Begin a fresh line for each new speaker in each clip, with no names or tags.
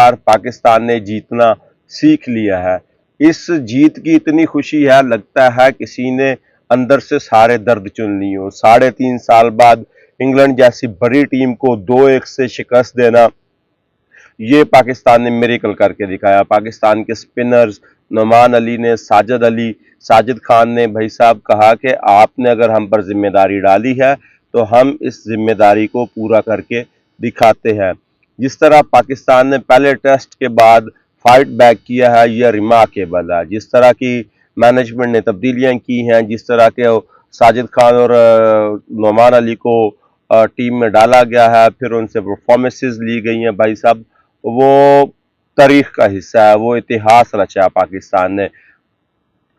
बार पाकिस्तान ने जीतना सीख लिया है। इस जीत की इतनी खुशी है, लगता है किसी ने अंदर से सारे दर्द चुन लिए हो। 3.5 साल बाद इंग्लैंड जैसी बड़ी टीम को 2-1 से शिकस्त देना, ये पाकिस्तान ने मिरेकल करके दिखाया। पाकिस्तान के स्पिनर्स नुमान अली ने, साजिद खान ने भाई साहब कहा कि आपने अगर हम पर जिम्मेदारी डाली है तो हम इस जिम्मेदारी को पूरा करके दिखाते हैं। जिस तरह पाकिस्तान ने पहले टेस्ट के बाद फाइट बैक किया है, यह रिमार्केबल है। जिस तरह की मैनेजमेंट ने तब्दीलियां की हैं, जिस तरह के साजिद खान और नुमान अली को टीम में डाला गया है, फिर उनसे परफॉर्मेंसेस ली गई हैं, भाई साहब वो तारीख का हिस्सा है, वो इतिहास रचा पाकिस्तान ने।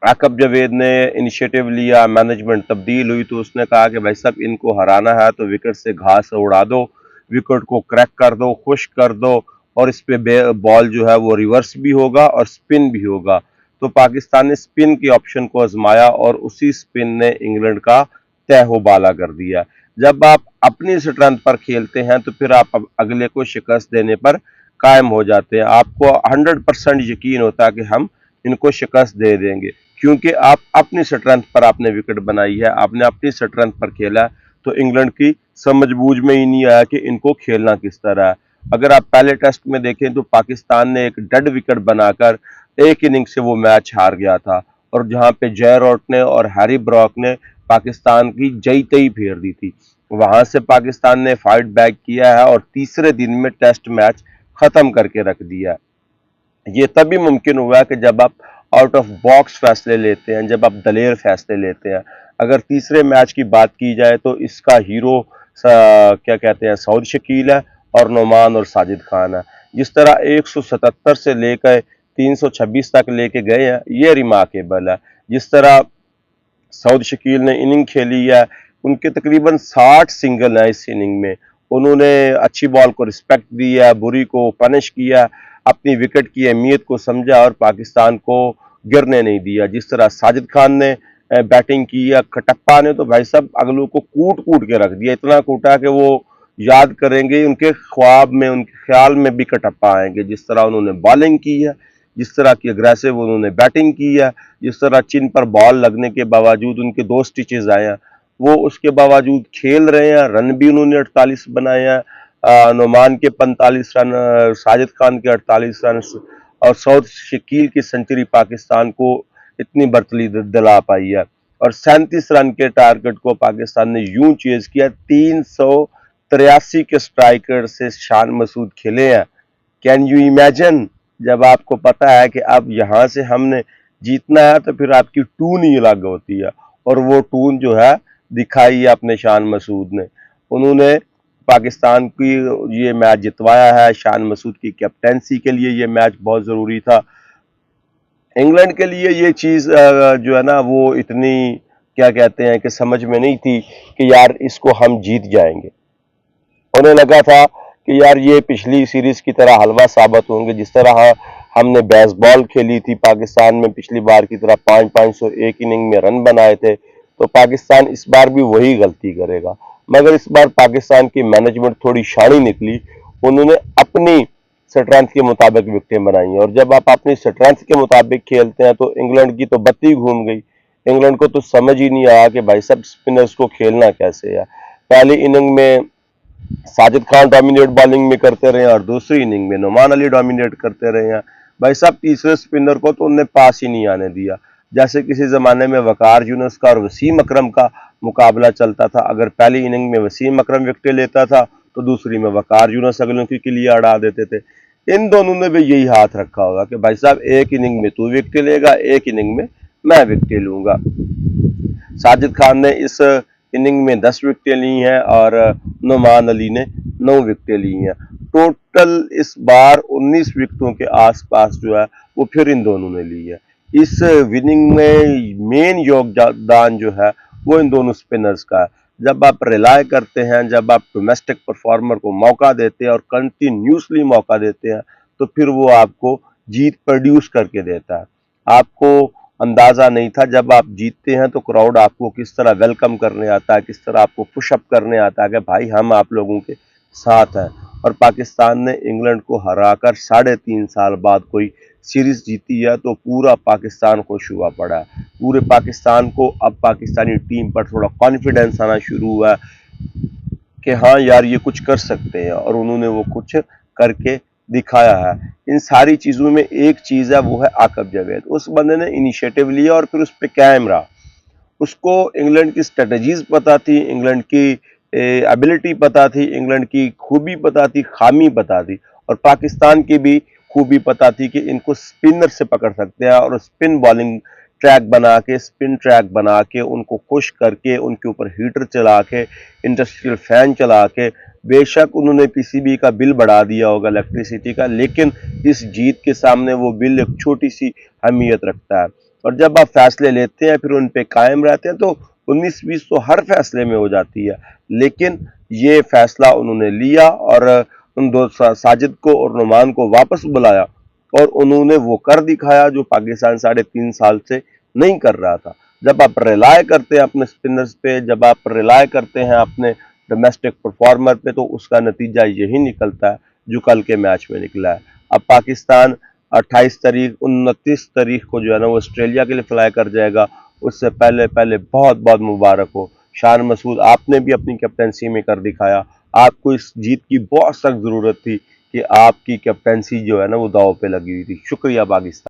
आकब जावेद ने इनिशिएटिव लिया, मैनेजमेंट तब्दील हुई तो उसने कहा कि भाई साहब इनको हराना है तो विकेट से घास उड़ा दो, विकेट को क्रैक कर दो, खुश्क कर दो, और इस पे बॉल जो है वो रिवर्स भी होगा और स्पिन भी होगा। तो पाकिस्तान ने स्पिन के ऑप्शन को आजमाया और उसी स्पिन ने इंग्लैंड का तहबाला कर दिया। जब आप अपनी स्ट्रेंथ पर खेलते हैं तो फिर आप अगले को शिकस्त देने पर कायम हो जाते हैं। आपको 100% यकीन होता है कि हम इनको शिकस्त दे देंगे, क्योंकि आप अपनी स्ट्रेंथ पर आपने विकेट बनाई है, आपने अपनी स्ट्रेंथ पर खेला है। तो इंग्लैंड की समझबूझ में ही नहीं आया कि इनको खेलना किस तरह है। अगर आप पहले टेस्ट में देखें तो पाकिस्तान ने एक डेड विकेट बनाकर एक इनिंग से वो मैच हार गया था, और जहां पे जय रॉट ने और हैरी ब्रॉक ने पाकिस्तान की जई तई फेर दी थी, वहां से पाकिस्तान ने फाइट बैक किया है और तीसरे दिन में टेस्ट मैच खत्म करके रख दिया। ये तभी मुमकिन हुआ है कि जब आप आउट ऑफ बॉक्स फैसले लेते हैं, जब आप दलेर फैसले लेते हैं। अगर तीसरे मैच की बात की जाए तो इसका हीरो क्या कहते हैं, सऊद शकील है और नुमान और साजिद खान है। जिस तरह 177 से लेकर 326 तक लेके गए हैं, ये रिमार्केबल है। जिस तरह सऊद शकील ने इनिंग खेली है, उनके तकरीबन 60 सिंगल हैं इस इनिंग में। उन्होंने अच्छी बॉल को रिस्पेक्ट दी है, बुरी को पनिश किया, अपनी विकेट की अहमियत को समझा और पाकिस्तान को गिरने नहीं दिया। जिस तरह साजिद खान ने बैटिंग की है, कटप्पा ने तो भाई साहब अगलों को कूट कूट के रख दिया, इतना कूटा कि वो याद करेंगे, उनके ख्वाब में, उनके ख्याल में भी कटप्पा आएंगे। जिस तरह उन्होंने बॉलिंग की है, जिस तरह की अग्रेसिव उन्होंने बैटिंग की है, जिस तरह चिन पर बॉल लगने के बावजूद उनके 2 स्टिचेस आए हैं, वो उसके बावजूद खेल रहे हैं। रन भी उन्होंने 48 बनाए हैं, नुमान के 45 रन, साजिद खान के 48 रन, और सऊद शकील की सेंचुरी पाकिस्तान को इतनी बर्तली दिला पाई है। और 37 रन के टारगेट को पाकिस्तान ने यूं चेज किया। 383 के स्ट्राइकर से शान मसूद खेले हैं। Can you imagine? जब आपको पता है कि अब यहां से हमने जीतना है तो फिर आपकी टून ही अलग होती है, और वो टून जो है दिखाई है अपने शान मसूद ने। उन्होंने पाकिस्तान की ये मैच जितवाया है। शान मसूद की कैप्टेंसी के लिए ये मैच बहुत ज़रूरी था। इंग्लैंड के लिए ये चीज़ जो है ना वो इतनी क्या कहते हैं कि समझ में नहीं थी कि यार इसको हम जीत जाएंगे। उन्हें लगा था कि यार ये पिछली सीरीज की तरह हलवा साबित होंगे। जिस तरह हमने बेसबॉल खेली थी पाकिस्तान में पिछली बार की तरह 5-500 एक इनिंग में रन बनाए थे, तो पाकिस्तान इस बार भी वही गलती करेगा। मगर इस बार पाकिस्तान की मैनेजमेंट थोड़ी शानी निकली। उन्होंने अपनी स्ट्रेंथ के मुताबिक विकेटें बनाई, और जब आप अपनी स्ट्रेंथ के मुताबिक खेलते हैं तो इंग्लैंड की तो बत्ती घूम गई। इंग्लैंड को तो समझ ही नहीं आया कि भाई सब स्पिनर्स को खेलना कैसे है। पहली इनिंग में साजिद खान डोमिनेट बॉलिंग में करते रहे और दूसरी इनिंग में नुमान अली डोमिनेट करते रहे हैं। भाई साहब तीसरे स्पिनर को तो उन्हें पास ही नहीं आने दिया। जैसे किसी जमाने में वकार यूनुस का और वसीम अकरम का मुकाबला चलता था। अगर पहली इनिंग में वसीम अकरम विकेट लेता था तो दूसरी में वकार यूनुस अगलों के लिए अड़ा देते थे। इन दोनों ने भी यही हाथ रखा होगा कि भाई साहब एक इनिंग में तू विकेट लेगा, एक इनिंग में मैं विकेट लूंगा। साजिद खान ने इस इनिंग में 10 विकेटें ली हैं और नुमान अली ने 9 विकेटें ली हैं। टोटल इस बार 19 विकेटों के आसपास जो है वो फिर इन दोनों ने ली है। इस विनिंग में मेन योगदान जो है वो इन दोनों स्पिनर्स का है। जब आप रिलाय करते हैं, जब आप डोमेस्टिक परफॉर्मर को मौका देते हैं और कंटिन्यूसली मौका देते हैं, तो फिर वो आपको जीत प्रोड्यूस करके देता है। आपको अंदाजा नहीं था, जब आप जीतते हैं तो क्राउड आपको किस तरह वेलकम करने आता है, किस तरह आपको पुशअप करने आता है कि भाई हम आप लोगों के साथ है। और पाकिस्तान ने इंग्लैंड को हराकर 3.5 साल बाद कोई सीरीज जीती है, तो पूरा पाकिस्तान खुश हुआ पड़ा है। पूरे पाकिस्तान को अब पाकिस्तानी टीम पर थोड़ा कॉन्फिडेंस आना शुरू हुआ है कि हाँ यार ये कुछ कर सकते हैं, और उन्होंने वो कुछ करके दिखाया है। इन सारी चीज़ों में एक चीज़ है, वो है आकब जावेद। उस बंदे ने इनिशिएटिव लिया और फिर उस पर कायम रहा। उसको इंग्लैंड की स्ट्रेटजीज पता थी, इंग्लैंड की एबिलिटी पता थी, इंग्लैंड की खूबी पता थी, खामी पता थी, और पाकिस्तान की भी खूबी पता थी कि इनको स्पिनर से पकड़ सकते हैं, और स्पिन बॉलिंग ट्रैक बना के, स्पिन ट्रैक बना के, उनको खुश करके, उनके ऊपर हीटर चला के, इंडस्ट्रियल फैन चला के, बेशक उन्होंने पीसीबी का बिल बढ़ा दिया होगा इलेक्ट्रिसिटी का, लेकिन इस जीत के सामने वो बिल एक छोटी सी अहमियत रखता है। और जब आप फैसले लेते हैं फिर उन पे कायम रहते हैं, तो 19-20 तो हर फैसले में हो जाती है, लेकिन ये फैसला उन्होंने लिया और उन दो साजिद को और नुमान को वापस बुलाया, और उन्होंने वो कर दिखाया जो पाकिस्तान 3.5 साल से नहीं कर रहा था। जब आप रिलाय करते हैं अपने स्पिनर्स पे, जब आप रिलाय करते हैं अपने डोमेस्टिक परफॉर्मर पे, तो उसका नतीजा यही निकलता है जो कल के मैच में निकला है। अब पाकिस्तान 29 तारीख को जो है ना वो ऑस्ट्रेलिया के लिए फ्लाई कर जाएगा। उससे पहले पहले बहुत बहुत मुबारक हो शान मसूद, आपने भी अपनी कैप्टनसी में कर दिखाया। आपको इस जीत की बहुत सख्त ज़रूरत थी कि आपकी कैप्टनसी जो है ना वो दांव पे लगी हुई थी। शुक्रिया पाकिस्तान।